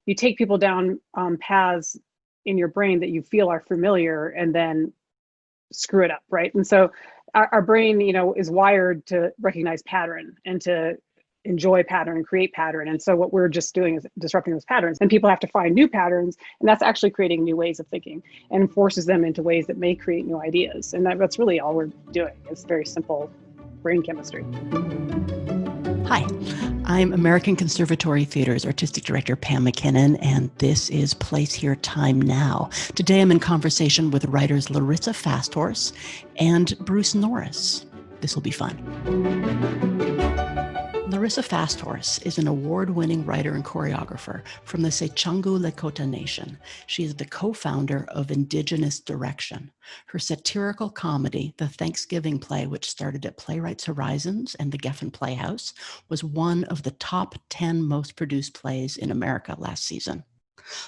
you take people down paths in your brain that you feel are familiar and then screw it up, right? And so our brain, is wired to recognize pattern and to enjoy pattern and create pattern. And so what we're just doing is disrupting those patterns, and people have to find new patterns, and that's actually creating new ways of thinking and forces them into ways that may create new ideas. And that's really all we're doing. It's very simple brain chemistry. Hi, I'm American Conservatory Theater's Artistic Director Pam MacKinnon, and this is Place Here, Time Now. Today I'm in conversation with writers Larissa FastHorse and Bruce Norris. This will be fun. Larissa FastHorse is an award-winning writer and choreographer from the Sechangu Lakota Nation. She is the co-founder of Indigenous Direction. Her satirical comedy, The Thanksgiving Play, which started at Playwrights Horizons and the Geffen Playhouse, was one of the top 10 most produced plays in America last season.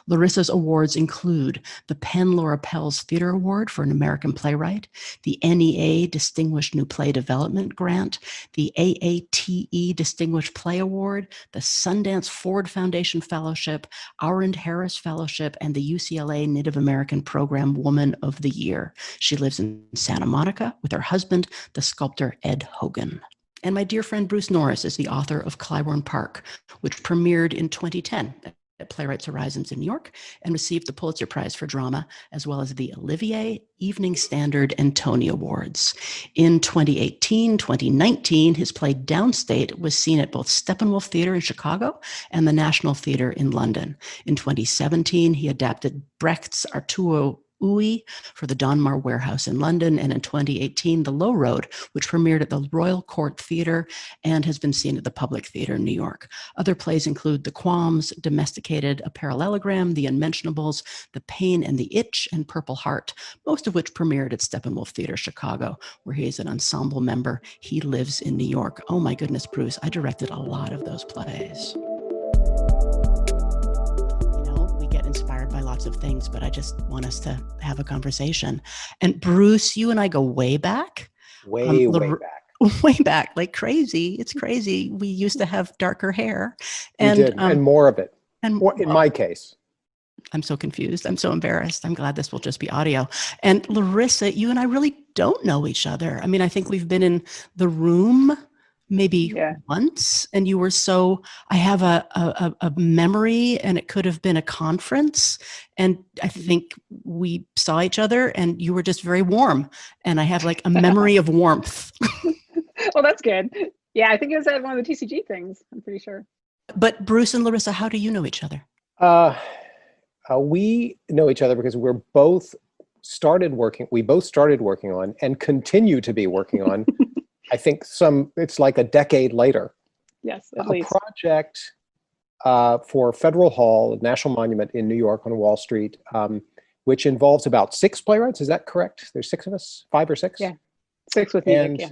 Larissa's awards include the Penn Laura Pels Theater Award for an American Playwright, the NEA Distinguished New Play Development Grant, the AATE Distinguished Play Award, the Sundance Ford Foundation Fellowship, Arend Harris Fellowship, and the UCLA Native American Program Woman of the Year. She lives in Santa Monica with her husband, the sculptor Ed Hogan. And my dear friend Bruce Norris is the author of Clybourne Park, which premiered in 2010. At Playwrights Horizons in New York and received the Pulitzer Prize for Drama, as well as the Olivier, Evening Standard, and Tony Awards. In 2018, 2019, his play Downstate was seen at both Steppenwolf Theater in Chicago and the National Theater in London. In 2017, he adapted Brecht's Arturo Ui for the Donmar Warehouse in London, and in 2018, The Low Road, which premiered at the Royal Court Theatre and has been seen at the Public Theatre in New York. Other plays include The Qualms, Domesticated, A Parallelogram, The Unmentionables, The Pain and the Itch, and Purple Heart, most of which premiered at Steppenwolf Theatre Chicago, where he is an ensemble member. He lives in New York. Oh my goodness, Bruce, I directed a lot of those plays. Inspired by lots of things, but I just want us to have a conversation. And Bruce, you and I go way back. Way back. Way back, like crazy. It's crazy. We used to have darker hair. And, we did, and more of it. And more, in my case. I'm so confused. I'm so embarrassed. I'm glad this will just be audio. And Larissa, you and I really don't know each other. I mean, I think we've been in the room maybe once, and you were so, I have a memory, and it could have been a conference, and I think we saw each other and you were just very warm, and I have like a memory of warmth. Well, that's good. Yeah, I think it was at one of the TCG things, I'm pretty sure. But Bruce and Larissa, how do you know each other? We know each other because we both started working on and continue to be working on I think it's like a decade later. Yes, at least. A project for Federal Hall, a national monument in New York on Wall Street, which involves about 6 playwrights. Is that correct? There's 6 of us, 5 or 6? Yeah, 6 with music, yeah.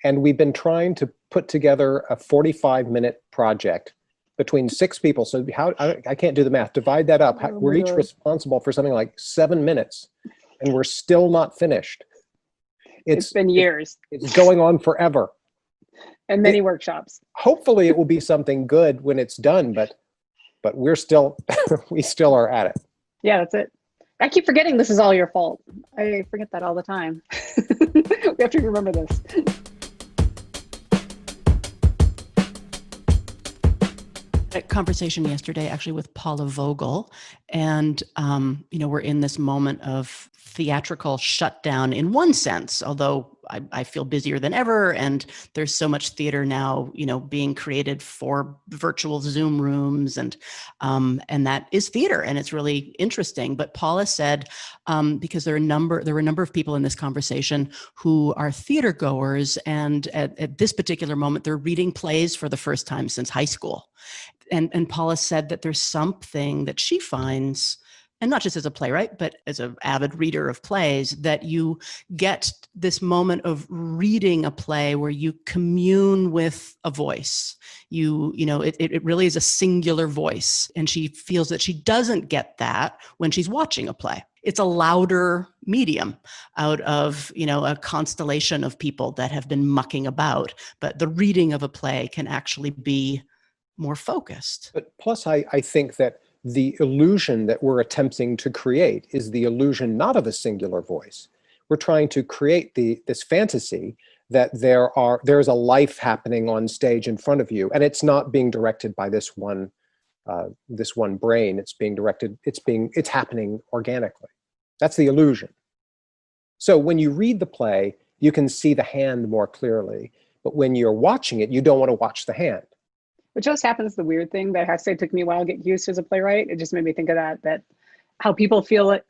And we've been trying to put together a 45-minute project between 6 people. So I can't do the math. Divide that up. We're each responsible for something like 7 minutes, and we're still not finished. It's been years. It's going on forever. And many workshops. Hopefully it will be something good when it's done, but we still are at it. Yeah, that's it. I keep forgetting this is all your fault. I forget that all the time. We have to remember this. A conversation yesterday actually with Paula Vogel, and we're in this moment of theatrical shutdown in one sense, although I feel busier than ever, and there's so much theater now, being created for virtual Zoom rooms, and that is theater, and it's really interesting. But Paula said, because there were a number of people in this conversation who are theater goers, and at this particular moment, they're reading plays for the first time since high school. And Paula said that there's something that she finds, and not just as a playwright, but as an avid reader of plays, that you get this moment of reading a play where you commune with a voice. It really is a singular voice. And she feels that she doesn't get that when she's watching a play. It's a louder medium out of, a constellation of people that have been mucking about. But the reading of a play can actually be more focused. But plus, I think that the illusion that we're attempting to create is the illusion not of a singular voice. We're trying to create this fantasy that there's a life happening on stage in front of you, and it's not being directed by this one brain. It's being directed. It's happening organically. That's the illusion. So when you read the play, you can see the hand more clearly. But when you're watching it, you don't want to watch the hand. Which just happens, the weird thing that I have to say, it took me a while to get used to as a playwright. It just made me think of that how people feel like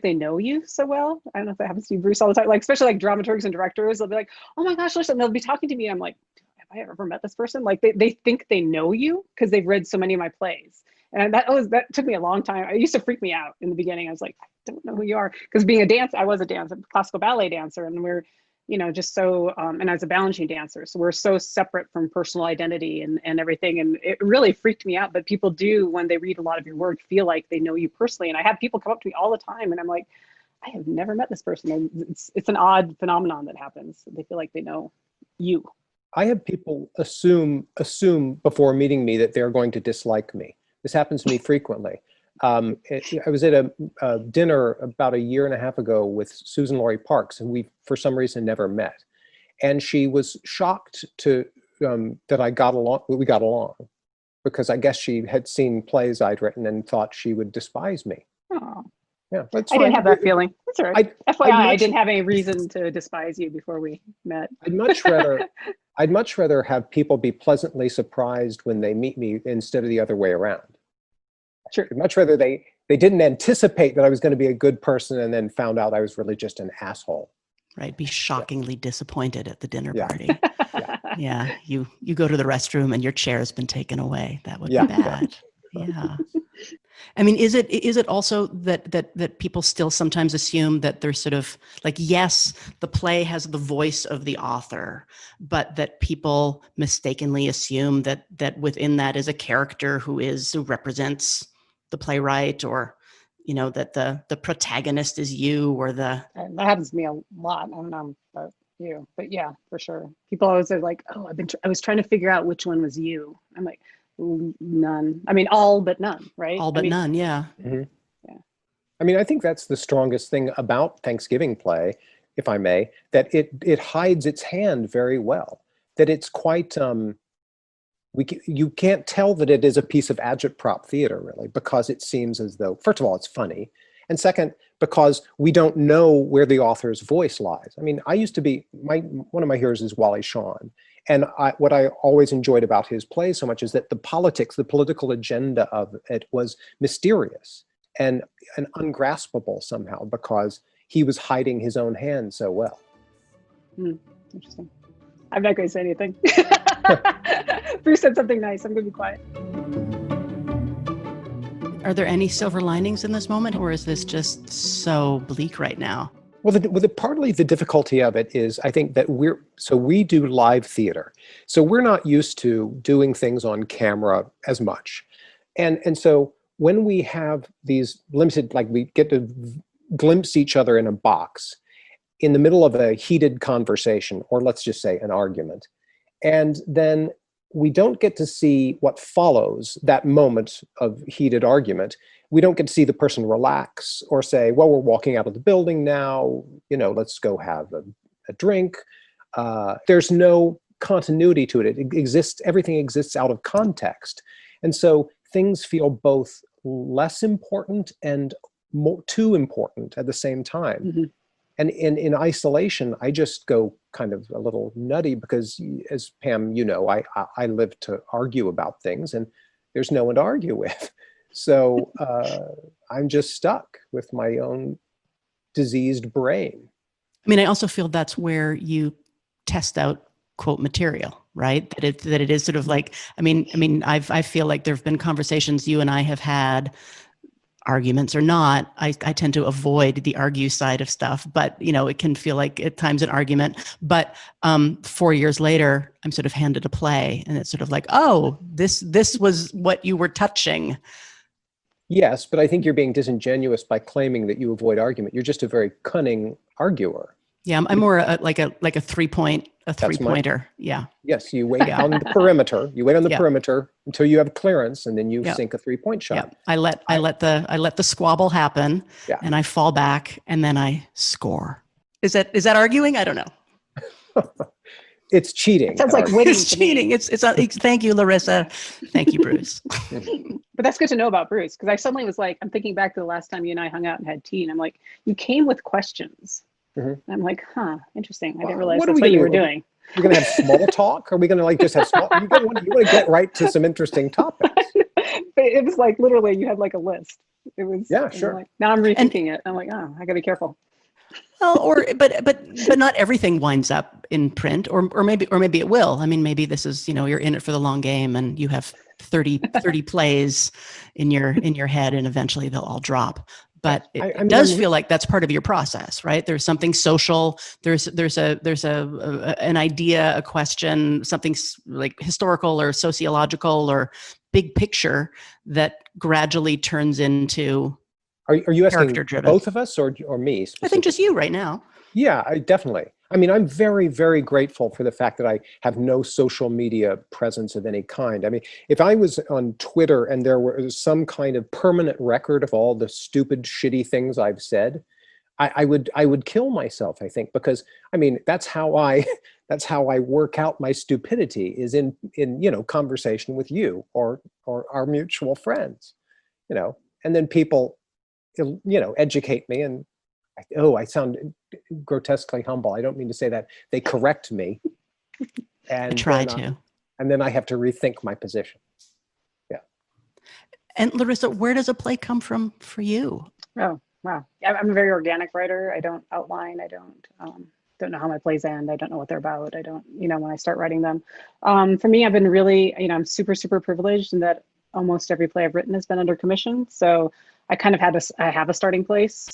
they know you so well. I don't know if that happens to you, Bruce, all the time. Like, especially like dramaturgs and directors, they'll be like, "Oh my gosh, listen," they'll be talking to me. I'm like, have I ever met this person? Like they think they know you because they've read so many of my plays. And that took me a long time. It used to freak me out in the beginning. I was like, I don't know who you are. Because being I was a classical ballet dancer, and we're, just so, and I was a balancing dancer. So we're so separate from personal identity and everything. And it really freaked me out. But people do, when they read a lot of your work, feel like they know you personally. And I have people come up to me all the time, and I'm like, I have never met this person. And it's an odd phenomenon that happens. They feel like they know you. I have people assume before meeting me that they're going to dislike me. This happens to me frequently. I was at a dinner about a year and a half ago with Susan Laurie Parks, and we, for some reason, never met. And she was shocked that we got along, because I guess she had seen plays I'd written and thought she would despise me. Oh. Yeah, I didn't have that feeling. That's all right. FYI, I didn't have any reason to despise you before we met. I'd much rather have people be pleasantly surprised when they meet me instead of the other way around. Sure. I'd much rather they didn't anticipate that I was going to be a good person and then found out I was really just an asshole. Right. Be shockingly disappointed at the dinner Yeah. party. Yeah. You go to the restroom and your chair has been taken away. That would be bad. Yeah. I mean, is it also that people still sometimes assume that there's sort of like, yes, the play has the voice of the author, but that people mistakenly assume that within that is a character who represents the playwright, or, that the protagonist is you, or the... That happens to me a lot. I don't know about you, but yeah, for sure. People always are like, oh, I was trying to figure out which one was you. I'm like, none. I mean, all but none, right? All but none, yeah. Mm-hmm. Yeah. I mean, I think that's the strongest thing about Thanksgiving play, if I may, that it hides its hand very well. That it's quite, you can't tell that it is a piece of agitprop theater, really, because it seems as though, first of all, it's funny. And second, because we don't know where the author's voice lies. I mean, I used to be, one of my heroes is Wally Shawn. And what I always enjoyed about his plays so much is that the political agenda of it was mysterious and ungraspable somehow, because he was hiding his own hand so well. Interesting. I'm not going to say anything. Bruce said something nice. I'm going to be quiet. Are there any silver linings in this moment, or is this just so bleak right now? Well, partly the difficulty of it is, I think that we do live theater. So we're not used to doing things on camera as much. And so when we have these limited, like we get to glimpse each other in a box in the middle of a heated conversation, or let's just say an argument, and then we don't get to see what follows that moment of heated argument. We don't get to see the person relax or say, well, we're walking out of the building now, let's go have a drink. There's no continuity to it. Everything exists out of context. And so things feel both less important and too important at the same time. Mm-hmm. And in isolation, I just go kind of a little nutty because, as Pam, I live to argue about things, and there's no one to argue with. So I'm just stuck with my own diseased brain. I mean, I also feel that's where you test out quote material, right? That it is sort of like, I mean, I feel like there have been conversations you and I have had, arguments or not. I tend to avoid the argue side of stuff, but it can feel like at times an argument. But 4 years later, I'm sort of handed a play, and it's sort of like, oh, this was what you were touching. Yes, but I think you're being disingenuous by claiming that you avoid argument. You're just a very cunning arguer. Yeah, I'm more like a 3-pointer. Yeah. Yes, you wait on the perimeter. You wait on the Yeah. perimeter until you have clearance, and then you Yeah. sink a 3-point Yeah. shot. I let the squabble happen, Yeah. and I fall back, and then I score. Is that arguing? I don't know. It's cheating. It sounds like winning. It's cheating. It's thank you, Larissa. Thank you, Bruce. But that's good to know about Bruce, because I suddenly was like, I'm thinking back to the last time you and I hung out and had tea, and I'm like, you came with questions. And I'm like, huh, interesting. I didn't realize that's what you were doing. We're going to have small talk? Are we going to like just have small? You want to get right to some interesting topics. But it was like literally you had like a list. It was, yeah, sure. Like, now I'm rethinking it. I'm like, oh, I got to be careful. Well, but not everything winds up in print, or maybe it will. I mean, maybe this is, you're in it for the long game, and you have 30 plays in your head, and eventually they'll all drop. But it does feel like that's part of your process, right? There's something social. There's an idea, a question, something like historical or sociological or big picture that gradually turns into. Are you asking character-driven. Both of us or me? I think just you right now. Yeah, definitely. I mean, I'm very, very grateful for the fact that I have no social media presence of any kind. I mean, if I was on Twitter and there was some kind of permanent record of all the stupid, shitty things I've said, I would kill myself, I think, because I mean, that's how I work out my stupidity, is in conversation with you or our mutual friends, and then people educate me, and I sound grotesquely humble. I don't mean to say that. They correct me, and I try to, and then I have to rethink my position. Yeah. And Larissa, where does a play come from for you? Oh, wow. I'm a very organic writer. I don't outline. I don't know how my plays end. I don't know what they're about. I don't, when I start writing them. For me, I've been really, I'm super, super privileged in that almost every play I've written has been under commission. So I kind of I have a starting place,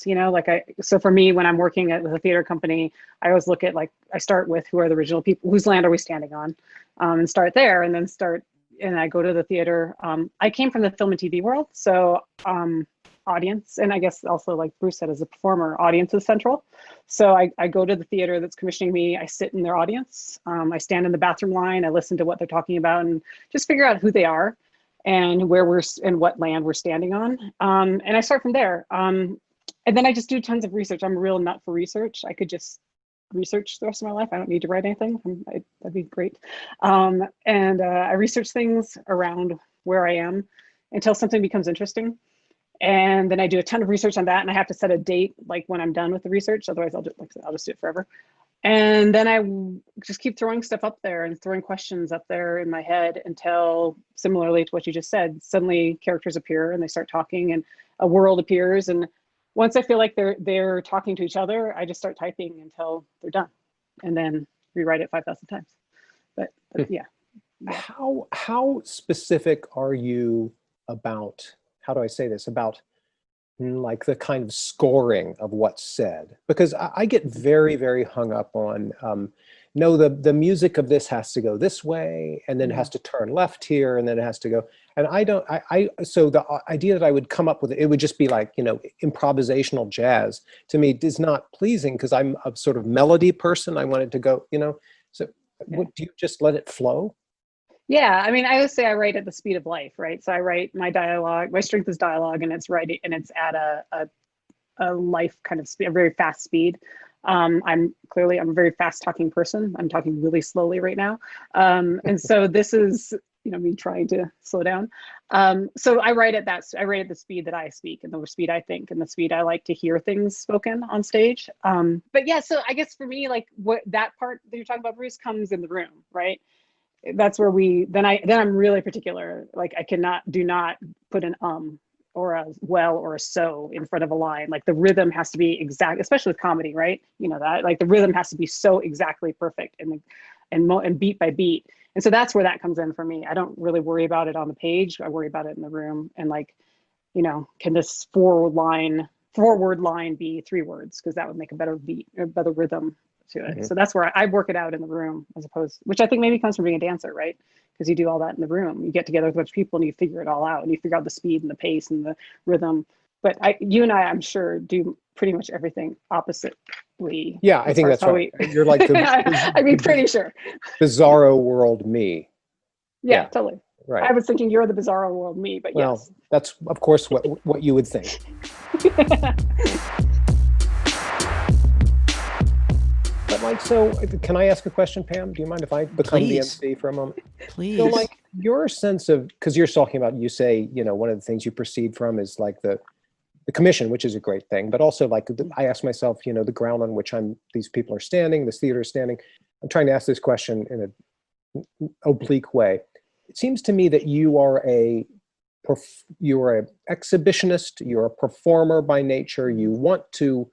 so for me, when I'm working with a theater company, I always look at I start with who are the original people, whose land are we standing on, and start there, and then and I go to the theater. I came from the film and TV world, so audience, and I guess also like Bruce said, as a performer, audience is central. So I go to the theater that's commissioning me. I sit in their audience. I stand in the bathroom line. I listen to what they're talking about and just figure out who they are and where what land we're standing on. And I start from there. And then I just do tons of research. I'm a real nut for research. I could just research the rest of my life. I don't need to write anything. That'd be great. And I research things around where I am until something becomes interesting. And then I do a ton of research on that, and I have to set a date when I'm done with the research. Otherwise, I'll just do it forever. And then I just keep throwing stuff up there and throwing questions up there in my head until, similarly to what you just said, suddenly characters appear and they start talking and a world appears. And once I feel like they're talking to each other, I just start typing until they're done, and then rewrite it 5,000 times. But yeah. How specific are you about, how do I say this, about like the kind of scoring of what's said? Because I get very, very hung up on, no, the music of this has to go this way, and then it has to turn left here, and then it has to go. And so the idea that I would come up with it would just be like, improvisational jazz to me is not pleasing, because I'm a sort of melody person. I want it to go, so do you just let it flow? Yeah, I mean, I would say I write at the speed of life, right? So I write my dialogue, my strength is dialogue, and it's writing, and it's at a life kind of speed, a very fast speed. I'm a very fast talking person. I'm talking really slowly right now. And so this is, me trying to slow down. So I write at the speed that I speak, and the speed I think, and the speed I like to hear things spoken on stage. But yeah, so I guess for me, what that part that you're talking about, Bruce, comes in the room, right? That's where I'm really particular. Do not put an or a well or a so in front of a line. The rhythm has to be exact, especially with comedy, right? That the rhythm has to be so exactly perfect and beat by beat. And so that's where that comes in for me. I don't really worry about it on the page. I worry about it in the room, and can this forward line be 3 words? Because that would make a better beat, a better rhythm to it. Mm-hmm. So that's where I work it out in the room, which I think maybe comes from being a dancer, right? Because you do all that in the room. You get together with a bunch of people and you figure it all out, and you figure out the speed and the pace and the rhythm. But you and I, I'm sure, do pretty much everything opposite Yeah, I think that's right. You're like the, I mean, pretty sure. Bizarro world me. Yeah, totally. Right. I was thinking you're the bizarro world me, but well, yes. That's of course what you would think. But like, so can I ask a question, Pam? Do you mind if I become the MC for a moment? Please. So like your sense of, because you're talking about, you say, you know, one of the things you proceed from is like the commission, which is a great thing, but also like I ask myself, you know, the ground on which these people are standing, this theater is standing. I'm trying to ask this question in an oblique way. It seems to me that you are an exhibitionist, you're a performer by nature, you want to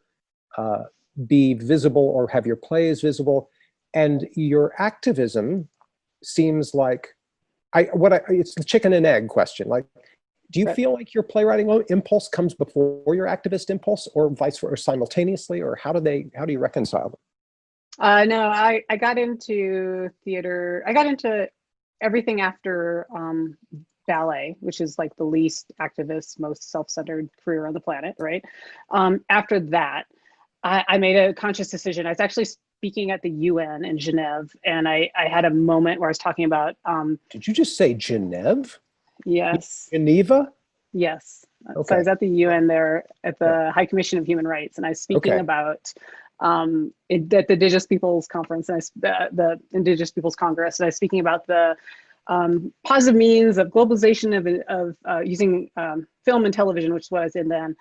be visible or have your plays visible, and your activism seems like it's the chicken and egg question. Like, do you feel like your playwriting impulse comes before your activist impulse, or vice versa, or simultaneously, or how do you reconcile them? No, I got into theater. I got into everything after ballet, which is like the least activist, most self-centered career on the planet, right? After that, I made a conscious decision. I was actually speaking at the UN in Geneva, and I had a moment where I was talking about. Did you just say Geneva? Yes. Geneva? Yes. Okay. So I was at the UN there at the High Commission of Human Rights, and I was speaking about at the Indigenous Peoples Conference, and the Indigenous Peoples Congress, and I was speaking about the positive means of globalization of using film and television, which is what I was in then,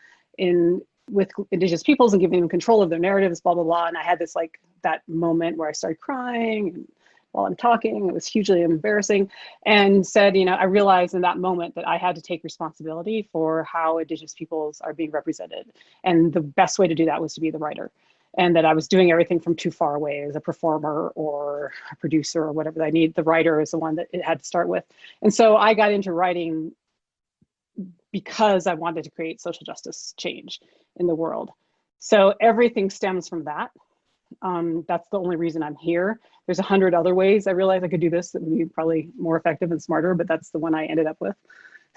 with Indigenous peoples and giving them control of their narratives, blah, blah, blah. And I had this like that moment where I started crying while I'm talking. It was hugely embarrassing, and said, you know, I realized in that moment that I had to take responsibility for how Indigenous peoples are being represented. And the best way to do that was to be the writer. And that I was doing everything from too far away as a performer or a producer or whatever I need. The writer is the one that it had to start with. And so I got into writing because I wanted to create social justice change in the world. So everything stems from that. That's the only reason I'm here. There's 100 other ways I realized I could do this that would be probably more effective and smarter, but that's the one I ended up with.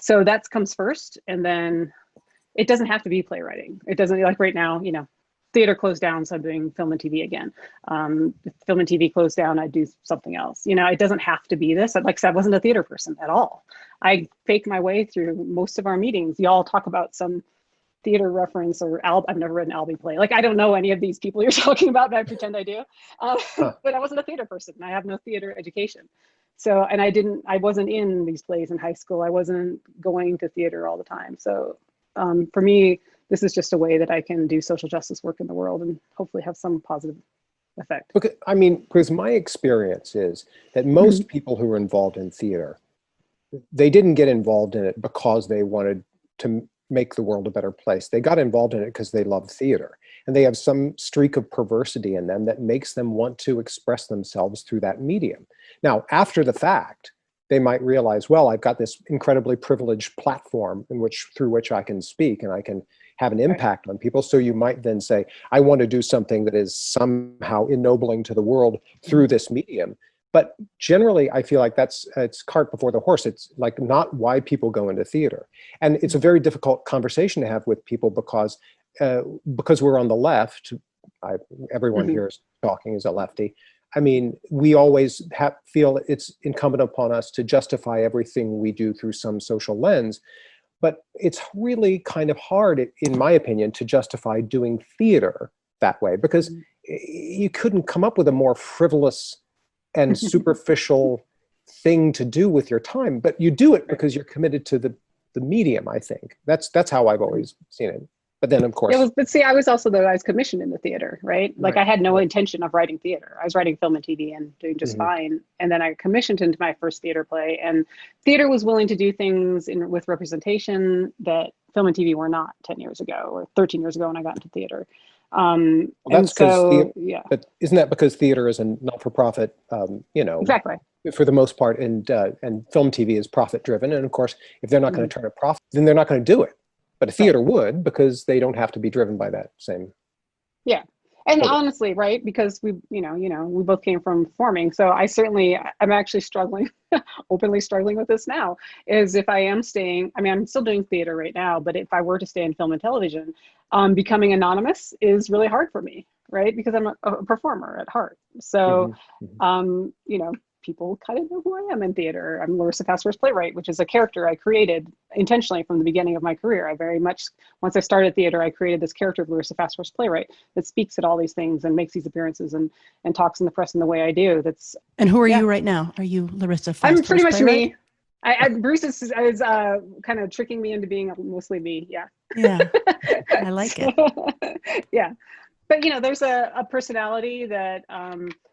So that comes first. And then it doesn't have to be playwriting. It doesn't, like right now, you know, theater closed down, so I'm doing film and TV again. If film and TV closed down, I'd do something else. You know, it doesn't have to be this. Like I said, I wasn't a theater person at all. I faked my way through most of our meetings. Y'all talk about some theater reference or I've never read an Albee play. Like I don't know any of these people you're talking about, but I pretend I do. But I wasn't a theater person. I have no theater education. So, and I wasn't in these plays in high school. I wasn't going to theater all the time. So for me, this is just a way that I can do social justice work in the world and hopefully have some positive effect. Because my experience is that most people who are involved in theater, they didn't get involved in it because they wanted to make the world a better place. They got involved in it because they love theater, and they have some streak of perversity in them that makes them want to express themselves through that medium. Now, after the fact, they might realize, well, I've got this incredibly privileged platform through which I can speak and I can have an impact on people. So you might then say, I want to do something that is somehow ennobling to the world through this medium. But generally, I feel like it's cart before the horse. It's like not why people go into theater. And it's a very difficult conversation to have with people because we're on the left. Everyone here is talking as a lefty. I mean, we always feel it's incumbent upon us to justify everything we do through some social lens. But it's really kind of hard, in my opinion, to justify doing theater that way, because you couldn't come up with a more frivolous and superficial thing to do with your time. But you do it because you're committed to the medium, I think. That's how I've always seen it. But then, of course, but see, I was also I was commissioned in the theater, right? Like I had no intention of writing theater. I was writing film and TV and doing just fine. And then I commissioned into my first theater play, and theater was willing to do things with representation that film and TV were not 10 years ago or 13 years ago when I got into theater. But isn't that because theater is a not-for-profit, exactly, for the most part, and film TV is profit-driven, and of course, if they're not going to turn a profit, then they're not going to do it. But a theater would, because they don't have to be driven by that same. Yeah. And honestly, right, because we both came from performing. So I'm actually struggling, openly struggling with this now, is if I am staying, I'm still doing theater right now, but if I were to stay in film and television, becoming anonymous is really hard for me, right? Because I'm a performer at heart. So, Mhm. you know, people kind of know who I am in theater. I'm Larissa FastHorse playwright, which is a character I created intentionally from the beginning of my career. I very much, once I started theater, I created this character of Larissa FastHorse playwright that speaks at all these things and makes these appearances and talks in the press in the way I do. That's, And who are yeah. you right now? Are you Larissa I'm pretty FastHorse much playwright? me. Bruce is kind of tricking me into being mostly me. Yeah. Yeah, I like it. Yeah. But, you know, there's a personality that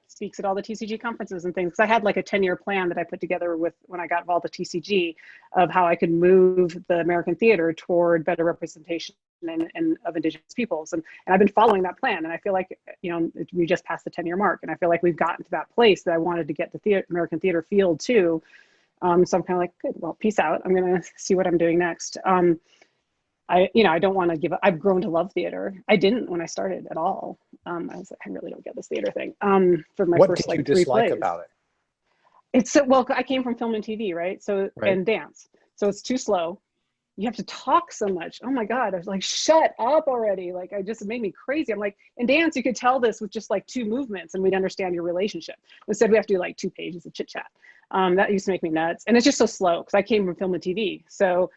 speaks at all the TCG conferences and things. I had like a 10-year plan that I put together with when I got involved with TCG of how I could move the American theater toward better representation and of Indigenous peoples. And I've been following that plan. And I feel like, you know, we just passed the 10-year mark. And I feel like we've gotten to that place that I wanted to get the American theater field to. So I'm kind of like, good, well, peace out. I'm going to see what I'm doing next. I don't want to give up. I've grown to love theater. I didn't when I started at all. I was like, I really don't get this theater thing. For my What first did you like 3 dislike plays. about it? It's so, well, I came from film and TV, right? So, Right. and dance. So it's too slow. You have to talk so much. Oh my God. I was like, shut up already. Like, it made me crazy. I'm like, in dance, you could tell this with just like 2 movements and we'd understand your relationship. Instead, we have to do like 2 pages of chit chat. That used to make me nuts. And it's just so slow because I came from film and TV. So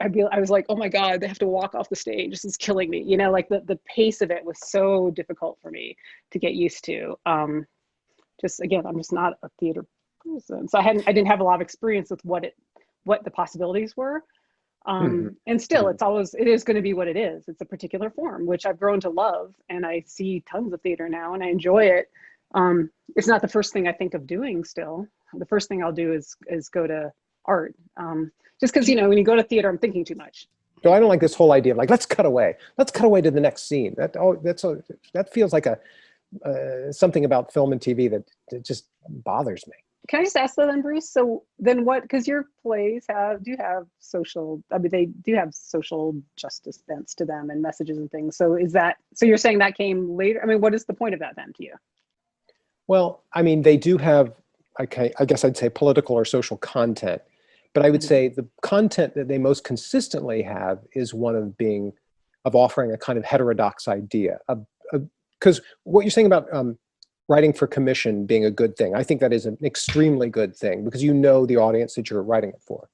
I was like, oh my God, they have to walk off the stage. This is killing me. You know, like the pace of it was so difficult for me to get used to. Just again, I'm just not a theater person. So I didn't have a lot of experience with what the possibilities were. And still, it is going to be what it is. It's a particular form, which I've grown to love. And I see tons of theater now and I enjoy it. It's not the first thing I think of doing still. The first thing I'll do is go to art. Just because, you know, when you go to theater, I'm thinking too much. So I don't like this whole idea of like, let's cut away to the next scene. That feels like something about film and TV that just bothers me. Can I just ask though then, Bruce? So then what, because your plays do have social, I mean, they do have social justice bents to them and messages and things. So so you're saying that came later? I mean, what is the point of that then to you? Well, I mean, they do have, I guess I'd say political or social content, but I would say the content that they most consistently have is one of offering a kind of heterodox idea. Because what you're saying about writing for commission being a good thing, I think that is an extremely good thing because you know the audience that you're writing it for.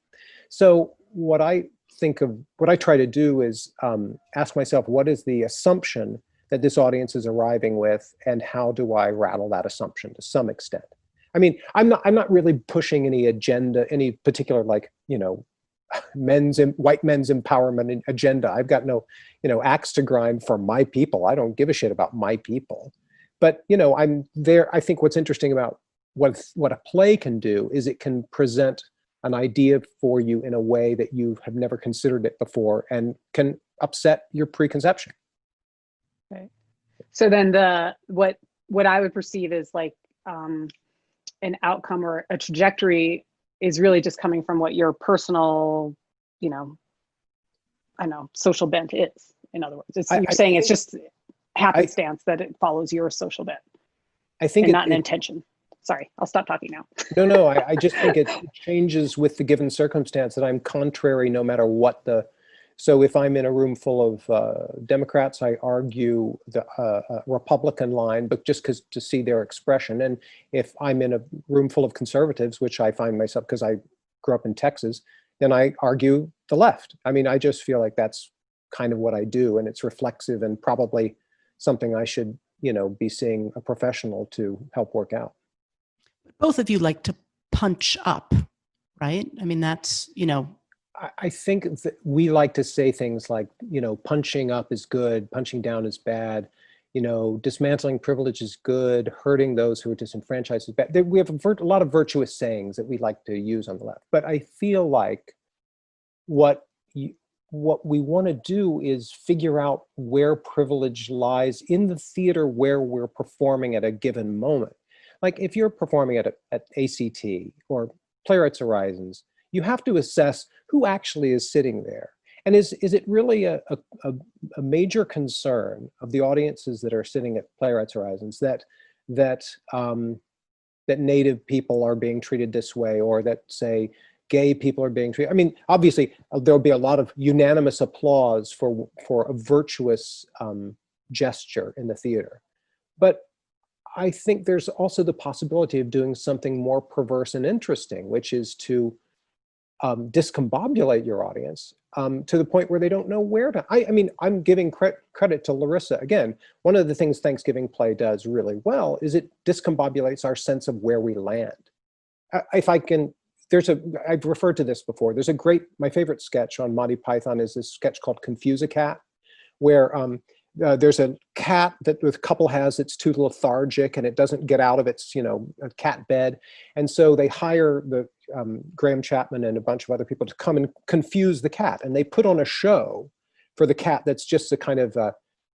So what I try to do is ask myself, what is the assumption that this audience is arriving with, and how do I rattle that assumption to some extent? I mean, I'm not really pushing any agenda, any particular, like, you know, white men's empowerment agenda. I've got no, you know, axe to grind for my people. I don't give a shit about my people. But, you know, I'm there. I think what's interesting about what a play can do is it can present an idea for you in a way that you have never considered it before and can upset your preconception. Right. So then what I would perceive as like an outcome or a trajectory is really just coming from what your personal, you know, I don't know, social bent is. In other words, you're saying it's just happenstance that it follows your social bent. I think and not an intention. Sorry, I'll stop talking now. No, I just think it changes with the given circumstance that I'm contrary no matter what so if I'm in a room full of Democrats, I argue the Republican line, but just to see their expression. And if I'm in a room full of conservatives, which I find myself because I grew up in Texas, then I argue the left. I mean, I just feel like that's kind of what I do, and it's reflexive and probably something I should, you know, be seeing a professional to help work out. Both of you like to punch up, right? I mean, that's, you know. I think that we like to say things like, you know, punching up is good, punching down is bad, you know, dismantling privilege is good, hurting those who are disenfranchised is bad. We have a lot of virtuous sayings that we like to use on the left. But I feel like what we want to do is figure out where privilege lies in the theater where we're performing at a given moment. Like if you're performing at A.C.T. or Playwrights Horizons, you have to assess who actually is sitting there. And is it really a major concern of the audiences that are sitting at Playwrights Horizons that Native people are being treated this way, or that, say, gay people are being treated? I mean, obviously, there'll be a lot of unanimous applause for a virtuous gesture in the theater. But I think there's also the possibility of doing something more perverse and interesting, which is to discombobulate your audience to the point where they don't know where to. I mean, I'm giving credit to Larissa. Again, one of the things Thanksgiving Play does really well is it discombobulates our sense of where we land. If I can, I've referred to this before. There's a great, my favorite sketch on Monty Python is this sketch called Confuse a Cat, where there's a cat that the couple has, it's too lethargic and it doesn't get out of its, cat bed. And so they hire the Graham Chapman and a bunch of other people to come and confuse the cat. And they put on a show for the cat that's just a kind of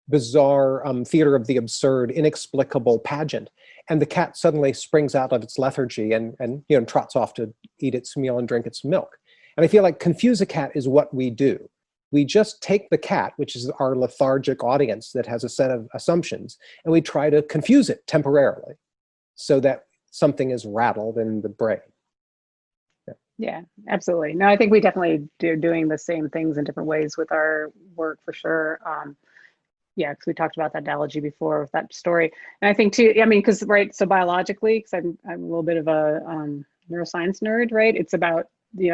bizarre theater of the absurd, inexplicable pageant. And the cat suddenly springs out of its lethargy and trots off to eat its meal and drink its milk. And I feel like Confuse a Cat is what we do. We just take the cat, which is our lethargic audience that has a set of assumptions, and we try to confuse it temporarily so that something is rattled in the brain. Yeah, absolutely. No, I think we definitely do doing the same things in different ways with our work for sure. Yeah, because we talked about that analogy before with that story. And I think too, I mean, because, right, so biologically, because I'm a little bit of a neuroscience nerd, right? It's about,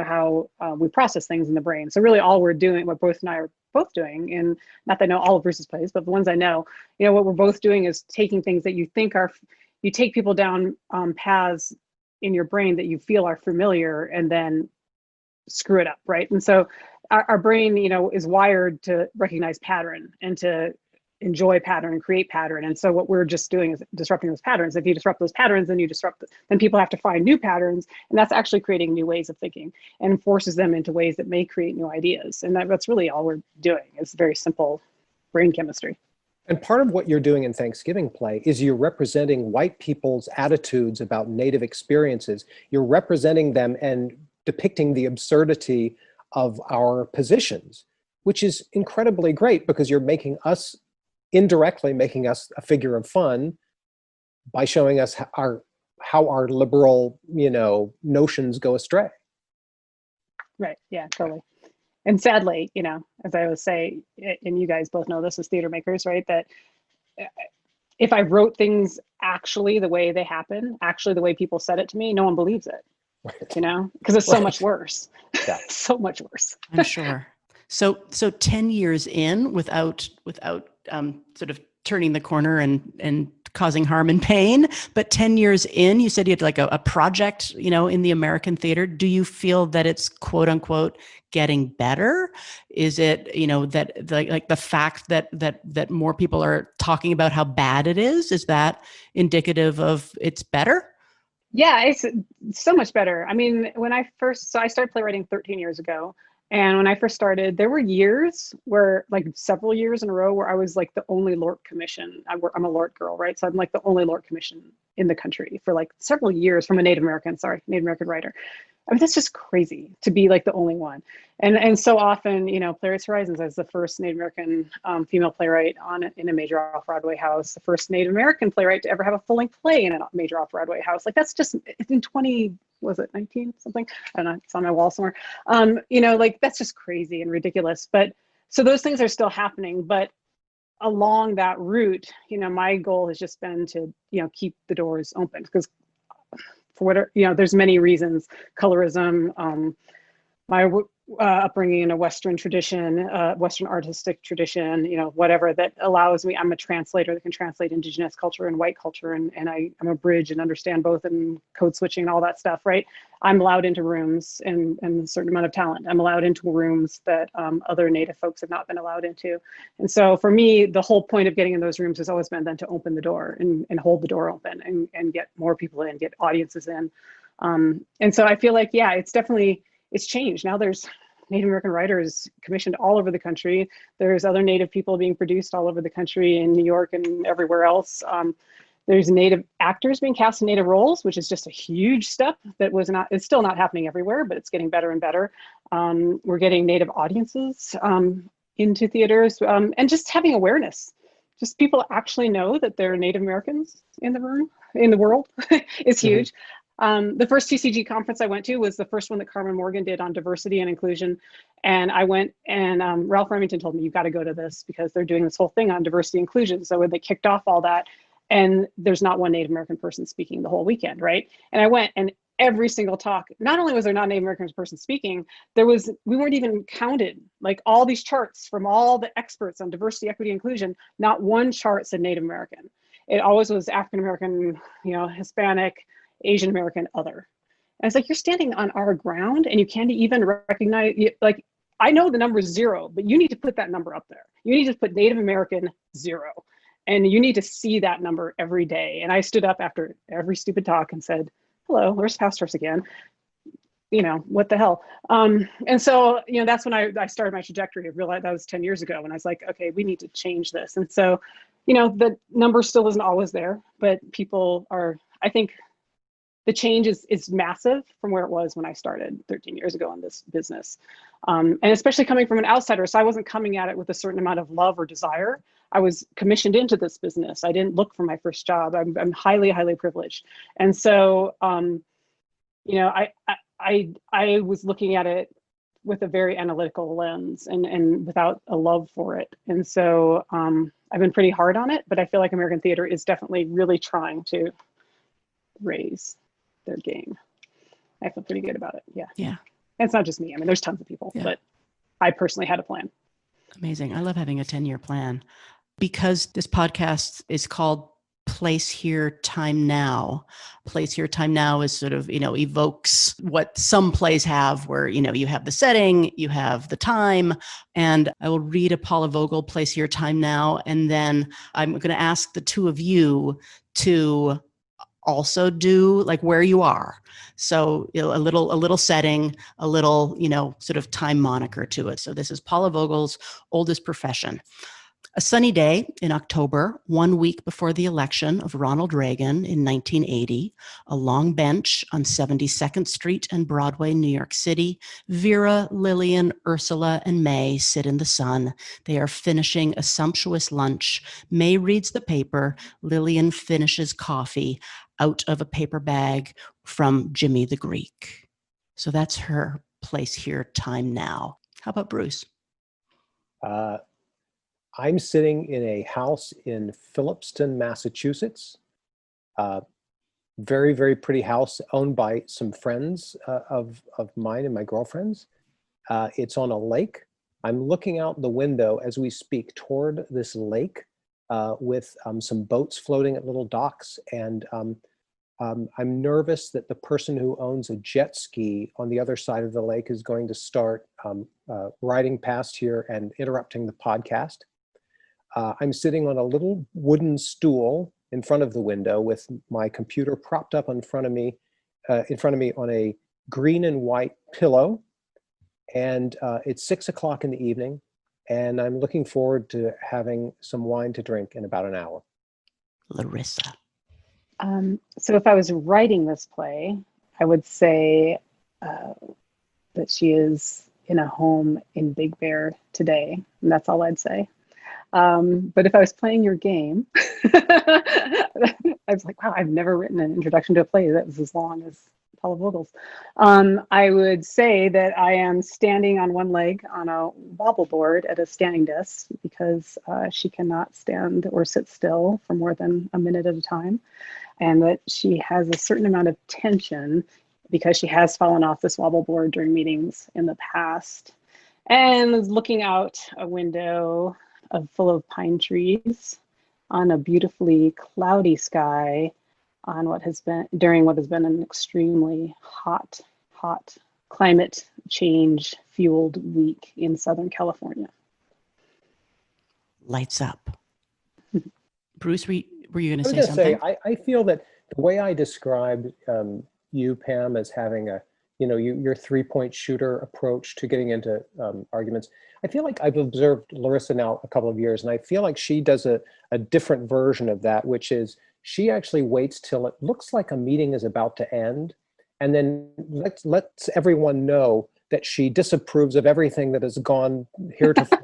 how we process things in the brain. So really all we're doing, what Bruce and I are both doing, and not that I know all of Bruce's plays, but the ones I know, what we're both doing is taking things that you think you take people down paths in your brain that you feel are familiar and then screw it up, right? And so our brain, is wired to recognize pattern and to enjoy pattern and create pattern. And so what we're just doing is disrupting those patterns. If you disrupt those patterns, then people have to find new patterns. And that's actually creating new ways of thinking and forces them into ways that may create new ideas. And that's really all we're doing. It's very simple brain chemistry. And part of what you're doing in Thanksgiving Play is you're representing white people's attitudes about Native experiences. You're representing them and depicting the absurdity of our positions, which is incredibly great because you're indirectly making us a figure of fun by showing us how our liberal, notions go astray. Right. Yeah, totally. And sadly, as I always say, and you guys both know this as theater makers, right, that if I wrote things actually the way they happen, actually the way people said it to me, no one believes it, Right. because it's so much worse. Yeah. So much worse. I'm sure. So 10 years in without sort of turning the corner and causing harm and pain, but 10 years in, you said you had like a project, in the American theater. Do you feel that it's quote unquote getting better? Is it, that like the fact that more people are talking about how bad it is that indicative of it's better? Yeah, it's so much better. I mean, I started playwriting 13 years ago. And when I first started, there were years where, like several years in a row, where I was like the only LORT commission. I'm a LORT girl, right? So I'm like the only LORT commission in the country for like several years from a Native American writer. I mean, that's just crazy to be like the only one. And so often, Playwrights Horizons, as the first Native American female playwright in a major off-Broadway house, the first Native American playwright to ever have a full-length play in a major off-Broadway house. Like that's just in 19 something? I don't know, it's on my wall somewhere. Like that's just crazy and ridiculous. But so those things are still happening, but along that route, my goal has just been to, keep the doors open because for whatever, there's many reasons, colorism, my upbringing in a Western tradition, Western artistic tradition, whatever that allows me, I'm a translator that can translate Indigenous culture and white culture. And I'm a bridge and understand both and code switching and all that stuff, right? I'm allowed into rooms and a certain amount of talent. I'm allowed into rooms that other Native folks have not been allowed into. And so for me, the whole point of getting in those rooms has always been then to open the door and hold the door open and get more people in, get audiences in. And so I feel like, yeah, it's changed. Now there's Native American writers commissioned all over the country. There's other Native people being produced all over the country in New York and everywhere else. There's Native actors being cast in Native roles, which is just a huge step it's still not happening everywhere, but it's getting better and better. We're getting Native audiences into theaters and just having awareness. Just people actually know that there are Native Americans in the room, in the world is huge. The first TCG conference I went to was the first one that Carmen Morgan did on diversity and inclusion. And I went, and Ralph Remington told me, you've got to go to this because they're doing this whole thing on diversity and inclusion. So when they kicked off all that, and there's not one Native American person speaking the whole weekend, right? And I went, and every single talk, not only was there not a Native American person speaking, we weren't even counted. Like all these charts from all the experts on diversity, equity, inclusion, not one chart said Native American. It always was African American, Hispanic, Asian American, other. And it's like, you're standing on our ground and you can't even recognize, like, I know the number is 0, but you need to put that number up there. You need to put Native American 0. And you need to see that number every day. And I stood up after every stupid talk and said, hello, Larissa FastHorse again. What the hell? And so, that's when I started my trajectory of realizing that was 10 years ago. And I was like, okay, we need to change this. And so, the number still isn't always there, but people are, I think the change is massive from where it was when I started 13 years ago in this business. And especially coming from an outsider. So I wasn't coming at it with a certain amount of love or desire. I was commissioned into this business. I didn't look for my first job. I'm highly, highly privileged. And so, I was looking at it with a very analytical lens and without a love for it. And so I've been pretty hard on it, but I feel like American theater is definitely really trying to raise their game. I feel pretty good about it. Yeah. Yeah. And it's not just me. I mean, there's tons of people, but I personally had a plan. Amazing. I love having a 10-year plan. Because this podcast is called Place Here, Time Now. Place Here, Time Now is sort of, evokes what some plays have where, you have the setting, you have the time. And I will read a Paula Vogel Place Here, Time Now. And then I'm going to ask the two of you to also do like where you are. So a little setting, a little, sort of time moniker to it. So this is Paula Vogel's Oldest Profession. A sunny day in October, 1 week before the election of Ronald Reagan in 1980, a long bench on 72nd Street and Broadway, New York City. Vera, Lillian, Ursula, and May sit in the sun. They are finishing a sumptuous lunch. May reads the paper. Lillian finishes coffee out of a paper bag from Jimmy the Greek. So that's her Place Here, Time Now. How about Bruce? I'm sitting in a house in Phillipston, Massachusetts. Very, very pretty house owned by some friends of mine and my girlfriend's. It's on a lake. I'm looking out the window as we speak toward this lake with some boats floating at little docks. And I'm nervous that the person who owns a jet ski on the other side of the lake is going to start riding past here and interrupting the podcast. I'm sitting on a little wooden stool in front of the window with my computer propped up in front of me on a green and white pillow. And it's 6 o'clock in the evening, and I'm looking forward to having some wine to drink in about an hour. Larissa. So if I was writing this play, I would say that she is in a home in Big Bear today, and that's all I'd say. But if I was playing your game, I was like, wow, I've never written an introduction to a play that was as long as Paula Vogel's. I would say that I am standing on one leg on a wobble board at a standing desk because she cannot stand or sit still for more than a minute at a time. And that she has a certain amount of tension because she has fallen off this wobble board during meetings in the past. And is looking out a window full of pine trees on a beautifully cloudy sky on what has been an extremely hot climate change fueled week in Southern California. Lights up. Bruce, were you going to I was say gonna something? I feel that the way I described you, Pam, as having your 3-point shooter approach to getting into arguments, I feel like I've observed Larissa now a couple of years, and I feel like she does a different version of that, which is she actually waits till it looks like a meeting is about to end, and then lets everyone know that she disapproves of everything that has gone heretofore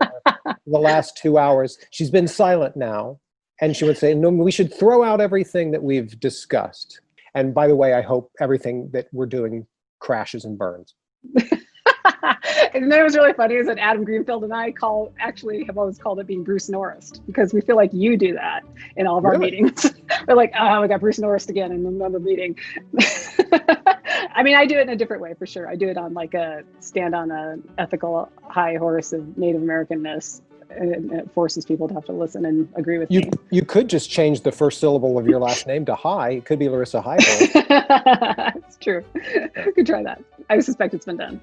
the last 2 hours. She's been silent now, and she would say, no, we should throw out everything that we've discussed. And by the way, I hope everything that we're doing crashes and burns. And then it was really funny is that Adam Greenfield and I have always called it being Bruce Norris, because we feel like you do that in all of our meetings. We're like, oh, we got Bruce Norris again in another meeting. I mean, I do it in a different way for sure. I do it on like stand on an ethical high horse of Native Americanness. And it forces people to have to listen and agree with me. You could just change the first syllable of your last name to High. It could be Larissa High Horse. It's true. We could try that. I suspect it's been done.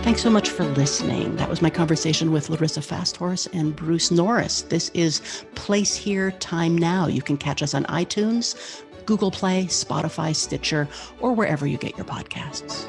Thanks so much for listening. That was my conversation with Larissa FastHorse and Bruce Norris. This is Place Here, Time Now. You can catch us on iTunes, Google Play, Spotify, Stitcher, or wherever you get your podcasts.